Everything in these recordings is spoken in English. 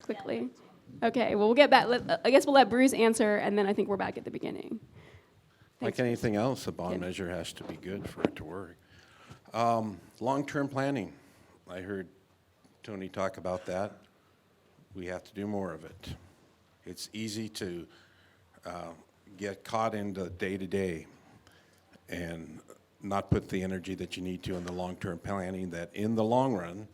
quickly? Okay, well, we'll get back. I guess we'll let Bruce answer, and then I think we're back at the beginning. Thanks. Like anything else, a bond measure has to be good for it to work. Long-term planning. I heard Tony talk about that. We have to do more of it. It's easy to get caught in the day-to-day and not put the energy that you need to in the long-term planning that in the long run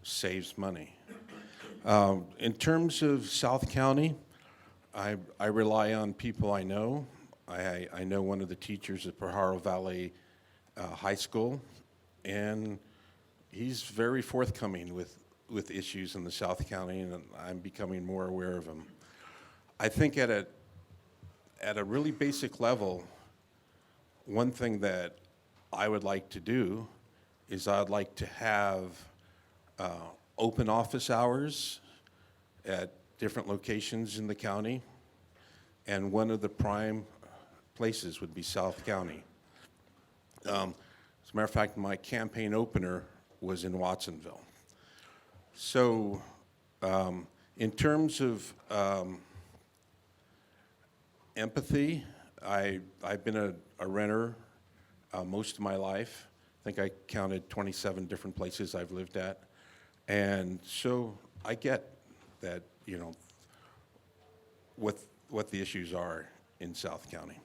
saves money. In terms of South County, I rely on people I know. I know one of the teachers at Pajaro Valley High School, and he's very forthcoming with issues in the South County, and I'm becoming more aware of them. I think at a really basic level, one thing that I would like to do is I'd like to have open office hours at different locations in the county, and one of the prime places would be South County. As a matter of fact, my campaign opener was in Watsonville. So in terms of empathy, I've been a renter most of my life. I think I counted 27 different places I've lived at. And so I get that, you know, what the issues are in South County.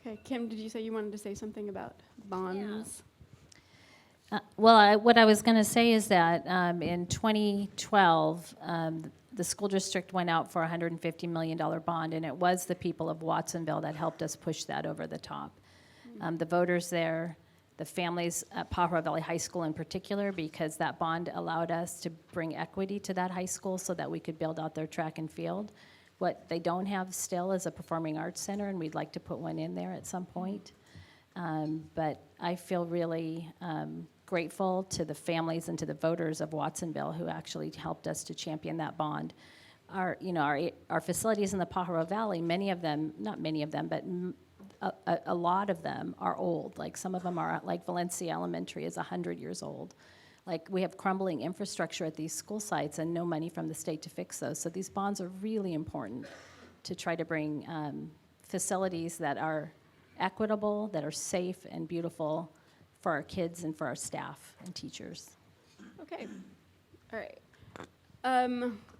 Okay, Kim, did you say you wanted to say something about bonds? What I was going to say is that in 2012, the school district went out for a $150 million bond, and it was the people of Watsonville that helped us push that over the top. The voters there, the families at Pajaro Valley High School in particular, because that bond allowed us to bring equity to that high school so that we could build out their track and field. What they don't have still is a performing arts center, and we'd like to put one in there at some point. But I feel really grateful to the families and to the voters of Watsonville who actually helped us to champion that bond. Our facilities in the Pajaro Valley, many of them, not many of them, but a lot of them are old. Like some of them are, like Valencia Elementary is 100 years old. Like we have crumbling infrastructure at these school sites and no money from the state to fix those. So these bonds are really important to try to bring facilities that are equitable, that are safe and beautiful for our kids and for our staff and teachers. Okay, all right.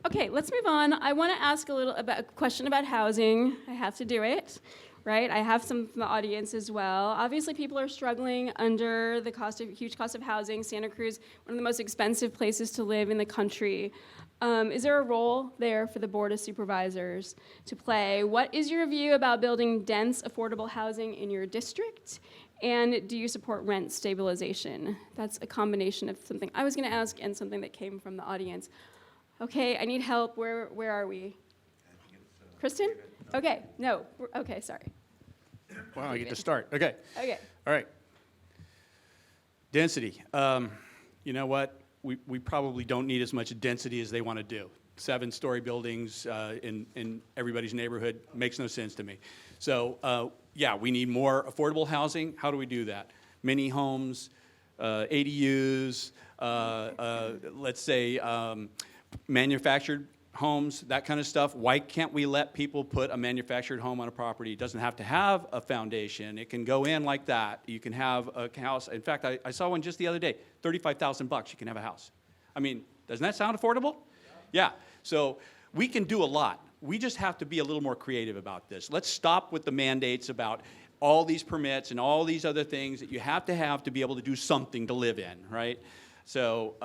Okay, let's move on. I want to ask a question about housing. I have to do it, right? I have some from the audience as well. Obviously, people are struggling under the huge cost of housing. Santa Cruz, one of the most expensive places to live in the country. Is there a role there for the Board of Supervisors to play? What is your view about building dense, affordable housing in your district? And do you support rent stabilization? That's a combination of something I was going to ask and something that came from the audience. Okay, I need help. Where are we? Kristen? Okay, no. Okay, sorry. Wow, I get to start. Okay. Okay. All right. Density. You know what? We probably don't need as much density as they want to do. 7-story buildings in everybody's neighborhood makes no sense to me. So, yeah, we need more affordable housing. How do we do that? Mini homes, ADUs, let's say manufactured homes, that kind of stuff. Why can't we let people put a manufactured home on a property? It doesn't have to have a foundation. It can go in like that. You can have a house. In fact, I saw one just the other day, $35,000, you can have a house. I mean, doesn't that sound affordable? Yeah, so we can do a lot. We just have to be a little more creative about this. Let's stop with the mandates about all these permits and all these other things that you have to be able to do something to live in, right? So,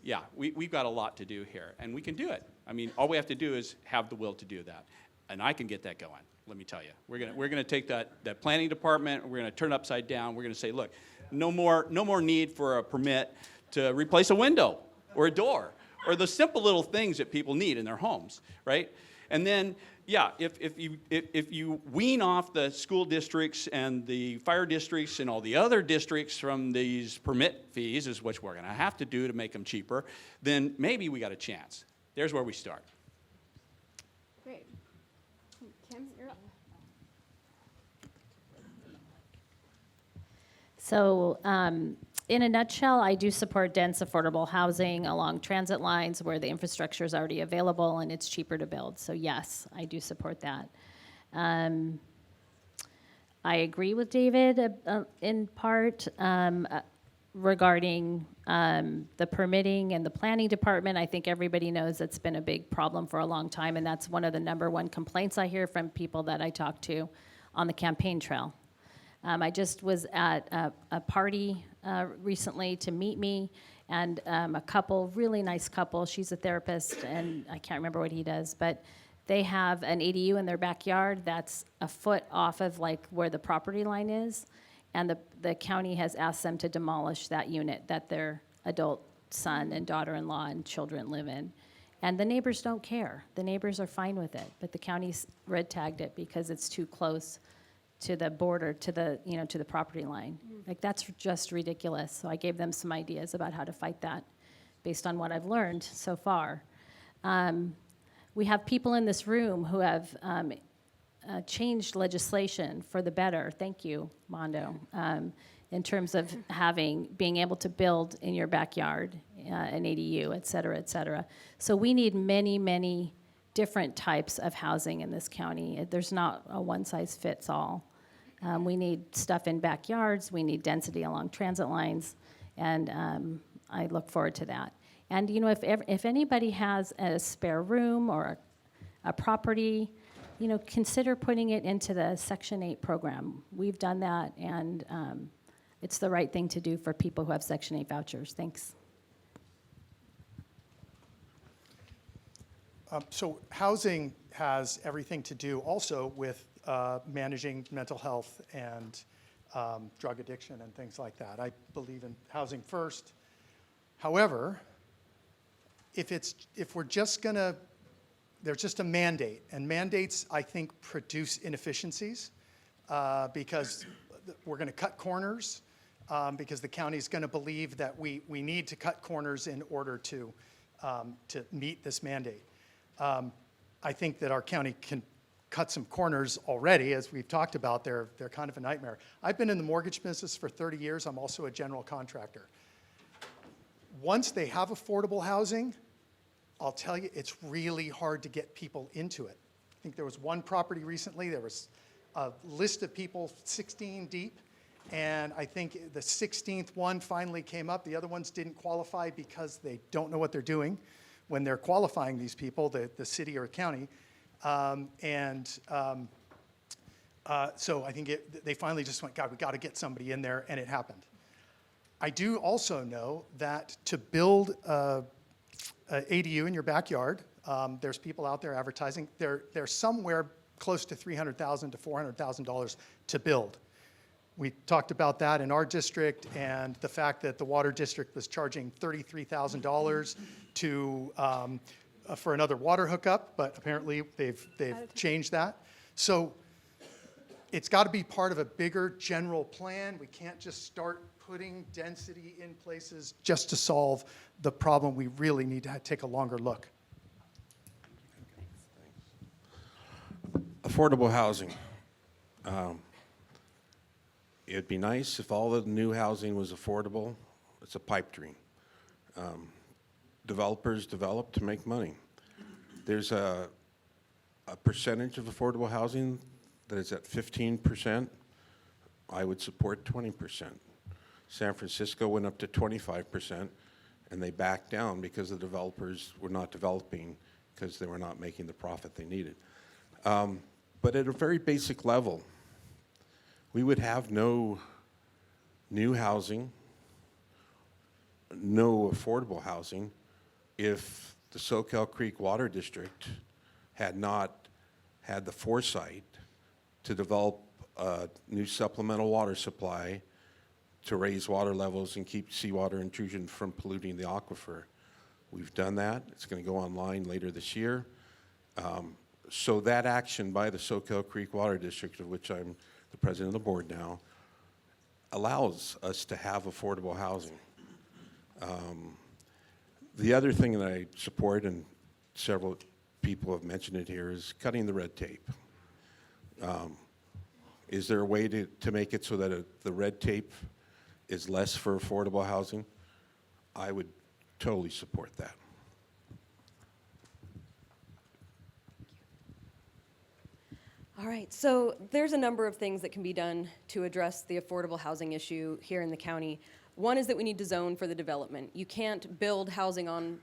yeah, we've got a lot to do here, and we can do it. I mean, all we have to do is have the will to do that, and I can get that going, let me tell you. We're gonna take that planning department, and we're gonna turn it upside down. We're gonna say, look, no more need for a permit to replace a window or a door or the simple little things that people need in their homes, right? And then, yeah, if you wean off the school districts and the fire districts and all the other districts from these permit fees, is what we're going to have to do to make them cheaper, then maybe we got a chance. There's where we start. Great. Kim, you're up. So in a nutshell, I do support dense, affordable housing along transit lines where the infrastructure is already available and it's cheaper to build. So yes, I do support that. I agree with David in part regarding the permitting and the planning department. I think everybody knows that's been a big problem for a long time, and that's one of the #1 complaints I hear from people that I talk to on the campaign trail. I just was at a party recently to meet me, and a couple, really nice couple, she's a therapist, and I can't remember what he does, but they have an ADU in their backyard that's a foot off of like where the property line is, and the county has asked them to demolish that unit that their adult son and daughter-in-law and children live in. And the neighbors don't care. The neighbors are fine with it, but the county's red tagged it because it's too close to the border, to the property line. Like, that's just ridiculous. So I gave them some ideas about how to fight that based on what I've learned so far. We have people in this room who have changed legislation for the better. Thank you, Mondo. In terms of being able to build in your backyard, an ADU, et cetera, et cetera. So we need many, many different types of housing in this county. There's not a one-size-fits-all. We need stuff in backyards, we need density along transit lines, and I look forward to that. And if anybody has a spare room or a property, consider putting it into the Section 8 program. We've done that, and it's the right thing to do for people who have Section 8 vouchers. Thanks. So housing has everything to do also with managing mental health and drug addiction and things like that. I believe in housing first. However, if we're just gonna, there's just a mandate, and mandates, I think, produce inefficiencies because we're gonna cut corners because the county's gonna believe that we need to cut corners in order to meet this mandate. I think that our county can cut some corners already, as we've talked about. They're kind of a nightmare. I've been in the mortgage business for 30 years. I'm also a general contractor. Once they have affordable housing, I'll tell you, it's really hard to get people into it. I think there was one property recently, there was a list of people 16 deep, and I think the 16th one finally came up. The other ones didn't qualify because they don't know what they're doing when they're qualifying these people, the city or county. So I think they finally just went, God, we got to get somebody in there, and it happened. I do also know that to build a ADU in your backyard, there's people out there advertising. They're somewhere close to $300,000 to $400,000 to build. We talked about that in our district, and the fact that the water district was charging $33,000 for another water hookup, but apparently they've changed that. So it's got to be part of a bigger general plan. We can't just start putting density in places just to solve the problem. We really need to take a longer look. Affordable housing. It'd be nice if all the new housing was affordable. It's a pipe dream. Developers develop to make money. There's a percentage of affordable housing that is at 15%. I would support 20%. San Francisco went up to 25%, and they backed down because the developers were not developing because they were not making the profit they needed. But at a very basic level, we would have no new housing, no affordable housing, if the Soquel Creek Water District had not had the foresight to develop a new supplemental water supply to raise water levels and keep seawater intrusion from polluting the aquifer. We've done that. It's going to go online later this year. So that action by the Soquel Creek Water District, of which I'm the president of the board now, allows us to have affordable housing. The other thing that I support, and several people have mentioned it here, is cutting the red tape. Is there a way to make it so that the red tape is less for affordable housing, I would totally support that. All right, so there's a number of things that can be done to address the affordable housing issue here in the county. One is that we need to zone for the development. You can't build housing on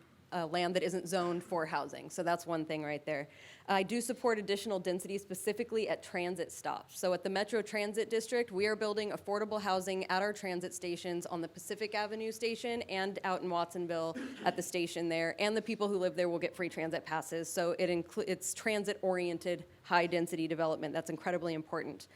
land that isn't zoned for housing, so that's one thing right there. I do support additional density specifically at transit stops. So at the Metro Transit District, we are building affordable housing at our transit stations on the Pacific Avenue station and out in Watsonville at the station there, and the people who live there will get free transit passes. So it's transit-oriented, high-density development. That's incredibly important.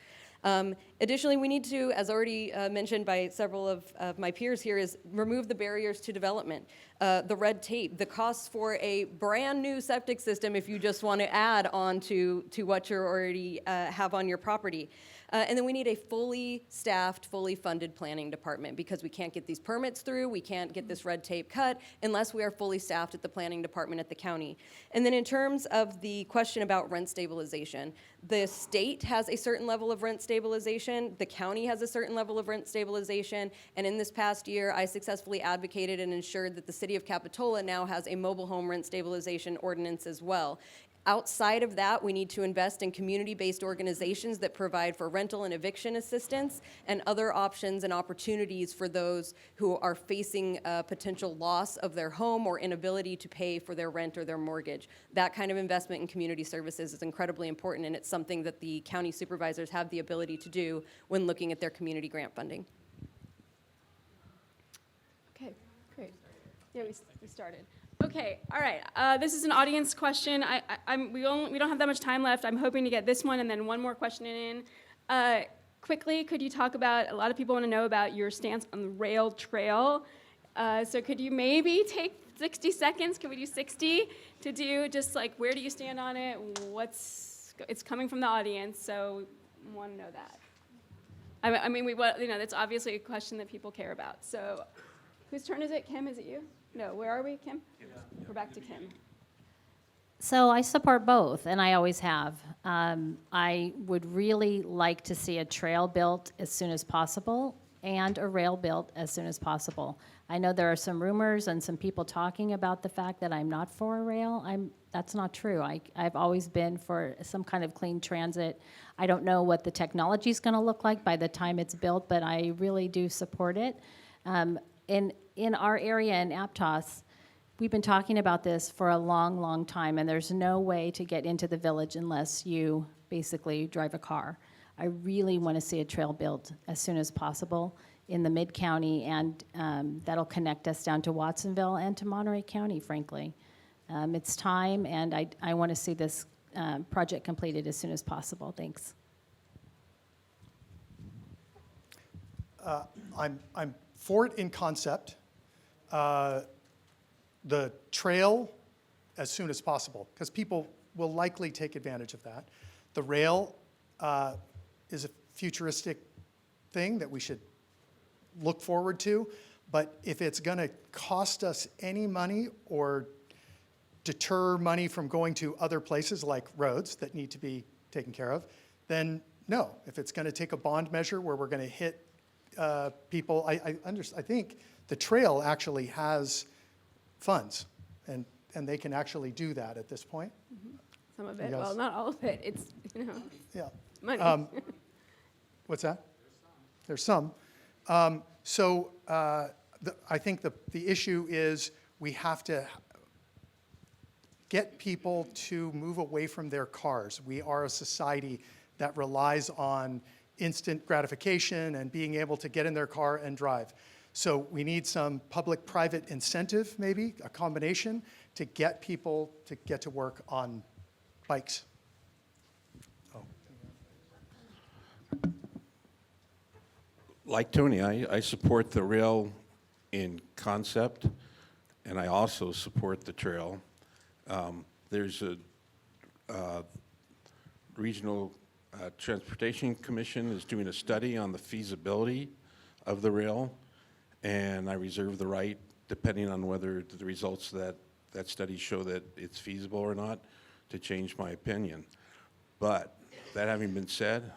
Additionally, we need to, as already mentioned by several of my peers here, is remove the barriers to development, the red tape, the costs for a brand new septic system if you just want to add on to what you already have on your property. And then we need a fully staffed, fully funded planning department because we can't get these permits through, we can't get this red tape cut unless we are fully staffed at the planning department at the county. And then in terms of the question about rent stabilization, the state has a certain level of rent stabilization, the county has a certain level of rent stabilization, and in this past year, I successfully advocated and ensured that the city of Capitola now has a mobile home rent stabilization ordinance as well. Outside of that, we need to invest in community-based organizations that provide for rental and eviction assistance and other options and opportunities for those who are facing a potential loss of their home or inability to pay for their rent or their mortgage. That kind of investment in community services is incredibly important, and it's something that the county supervisors have the ability to do when looking at their community grant funding. Okay, great. Yeah, we started. Okay, all right. This is an audience question. We don't have that much time left. I'm hoping to get this one and then one more question in. Quickly, could you talk about, a lot of people want to know about your stance on the rail trail. So could you maybe take 60 seconds, can we do 60, to do just like, where do you stand on it? It's coming from the audience, so we want to know that. I mean, that's obviously a question that people care about. So whose turn is it? Kim, is it you? No, where are we, Kim? Yeah. We're back to Kim. So I support both, and I always have. I would really like to see a trail built as soon as possible and a rail built as soon as possible. I know there are some rumors and some people talking about the fact that I'm not for a rail. That's not true. I've always been for some kind of clean transit. I don't know what the technology is going to look like by the time it's built, but I really do support it. In our area in Aptos, we've been talking about this for a long, long time, and there's no way to get into the village unless you basically drive a car. I really want to see a trail built as soon as possible in the mid-county, and that'll connect us down to Watsonville and to Monterey County, frankly. It's time, and I want to see this project completed as soon as possible. Thanks. I'm for it in concept. The trail as soon as possible, because people will likely take advantage of that. The rail is a futuristic thing that we should look forward to, but if it's going to cost us any money or deter money from going to other places like roads that need to be taken care of, then no. If it's going to take a bond measure where we're going to hit people, I think the trail actually has funds, and they can actually do that at this point. Mm-hmm. Some of it, Yes. well, not all of it. It's, Yeah. money. What's that? There's some. I think the issue is we have to get people to move away from their cars. We are a society that relies on instant gratification and being able to get in their car and drive. So we need some public-private incentive, maybe, a combination, to get people to get to work on bikes. Oh. Like Tony, I support the rail in concept, and I also support the trail. There's a regional transportation commission is doing a study on the feasibility of the rail, and I reserve the right, depending on whether the results of that study show that it's feasible or not, to change my opinion. But that having been said,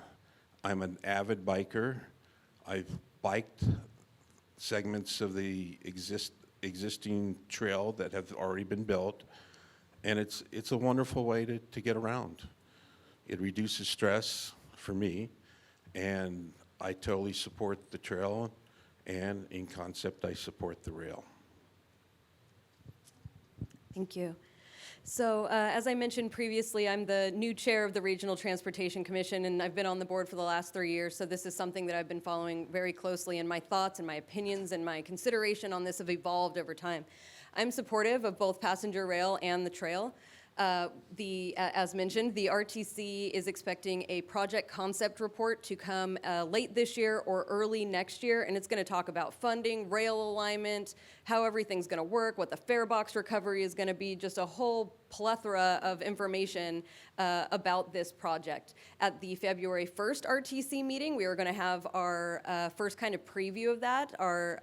I'm an avid biker. I've biked segments of the existing trail that have already been built, and it's a wonderful way to get around. It reduces stress for me, and I totally support the trail, and in concept, I support the rail. Thank you. So, as I mentioned previously, I'm the new chair of the Regional Transportation Commission, and I've been on the board for the last 3 years, so this is something that I've been following very closely, and my thoughts and my opinions and my consideration on this have evolved over time. I'm supportive of both passenger rail and the trail. As mentioned, the RTC is expecting a project concept report to come late this year or early next year, and it's going to talk about funding, rail alignment, how everything's going to work, what the fare box recovery is going to be, just a whole plethora of information about this project. At the February 1st RTC meeting, we are going to have our first kind of preview of that, our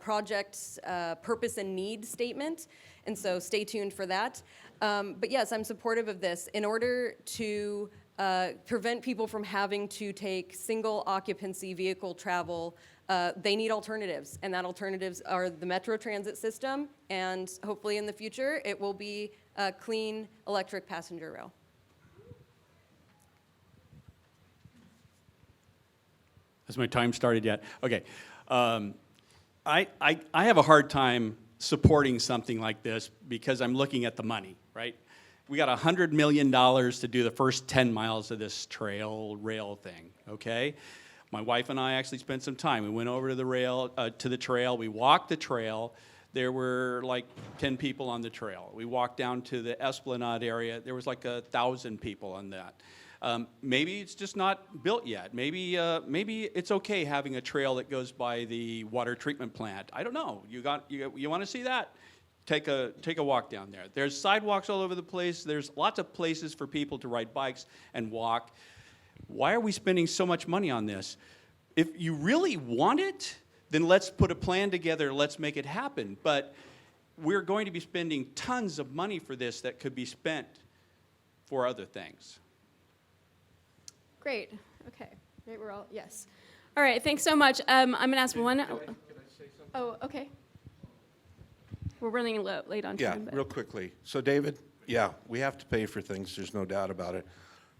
project purpose and need statement, and so stay tuned for that. But yes, I'm supportive of this. In order to prevent people from having to take single occupancy vehicle travel, they need alternatives, and that alternatives are the Metro Transit system, and hopefully in the future it will be clean electric passenger rail. Has my time started yet? Okay. I have a hard time supporting something like this because I'm looking at the money, right? We got $100 million to do the first 10 miles of this rail thing, okay? My wife and I actually spent some time. We went over to the trail. We walked the trail. There were like 10 people on the trail. We walked down to the Esplanade area. There was like 1,000 people on that. Maybe it's just not built yet. Maybe it's okay having a trail that goes by the water treatment plant. I don't know. You want to see that? Take a walk down there. There's sidewalks all over the place. There's lots of places for people to ride bikes and walk. Why are we spending so much money on this? If you really want it, then let's put a plan together. Let's make it happen. But we're going to be spending tons of money for this that could be spent for other things. Great. Okay. Great. We're all yes. All right. Thanks so much. I'm gonna ask one. Can I say something? Oh, okay. We're running late on Yeah, time. But. real quickly. So David, yeah, we have to pay for things, there's no doubt about it.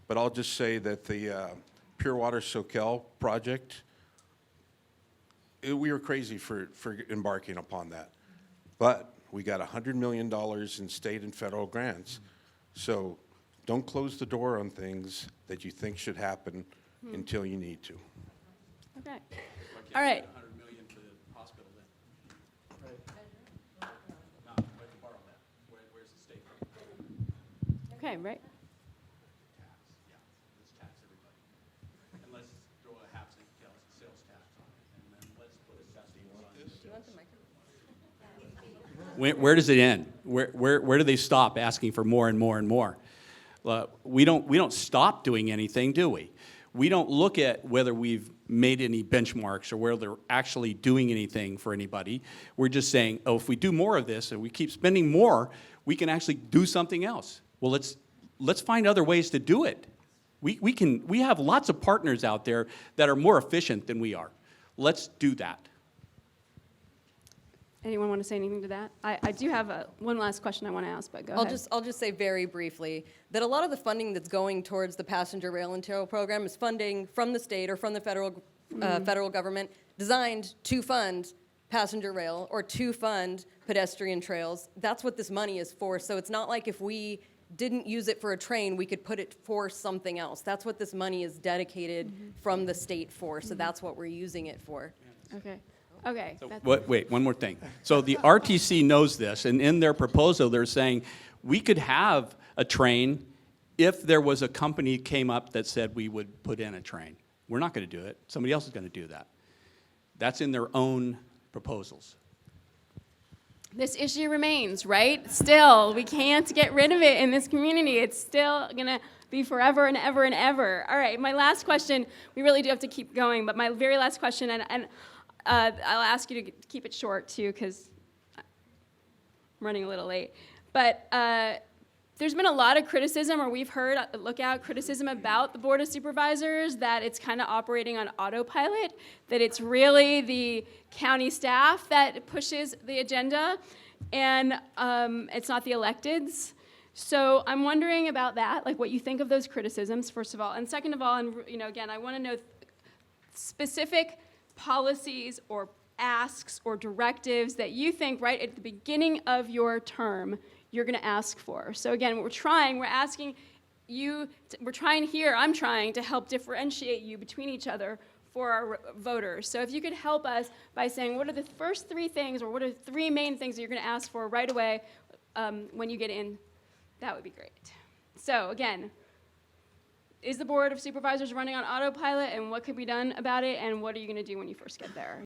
But I'll just say that the Pure Water Soquel project, we were crazy for embarking upon that. But we got $100 million in state and federal grants. So don't close the door on things that you think should happen until you need to. Okay. All right. $100 million for the hospital then. Where's the state? Okay. Right. Yeah, let's tax everybody. And let's throw a half cent sales tax on it. And then let's put assessments on it. Do you want the microphone? Where does it end? Where do they stop asking for more and more and more? We don't stop doing anything, do we? We don't look at whether we've made any benchmarks or whether they're actually doing anything for anybody. We're just saying, oh, if we do more of this and we keep spending more, we can actually do something else. Well, let's find other ways to do it. We have lots of partners out there that are more efficient than we are. Let's do that. Anyone want to say anything to that? I do have one last question I want to ask, but go ahead. I'll just say very briefly that a lot of the funding that's going towards the passenger rail and trail program is funding from the state or from the federal government designed to fund passenger rail or to fund pedestrian trails. That's what this money is for. So it's not like if we didn't use it for a train, we could put it for something else. That's what this money is dedicated from the state for. So that's what we're using it for. Okay. Okay. So, that's- wait, one more thing. So the RTC knows this, and in their proposal, they're saying we could have a train if there was a company came up that said we would put in a train. We're not going to do it. Somebody else is going to do that. That's in their own proposals. This issue remains, right? Still, we can't get rid of it in this community. It's still going to be forever and ever and ever. All right, my last question, we really do have to keep going, but my very last question, and I'll ask you to keep it short too, because I'm running a little late. But there's been a lot of criticism, or we've heard, criticism about the Board of Supervisors, that it's kind of operating on autopilot, that it's really the county staff that pushes the agenda, and it's not the electeds. So I'm wondering about that, like what you think of those criticisms, first of all. And second of all, and again, I want to know specific policies or asks or directives that you think right at the beginning of your term you're going to ask for. So again, what we're asking you, I'm trying to help differentiate you between each other for our voters. So if you could help us by saying what are the first 3 things, or what are 3 main things that you're going to ask for right away when you get in, that would be great. So again, is the Board of Supervisors running on autopilot, and what could be done about it, and what are you going to do when you first get there?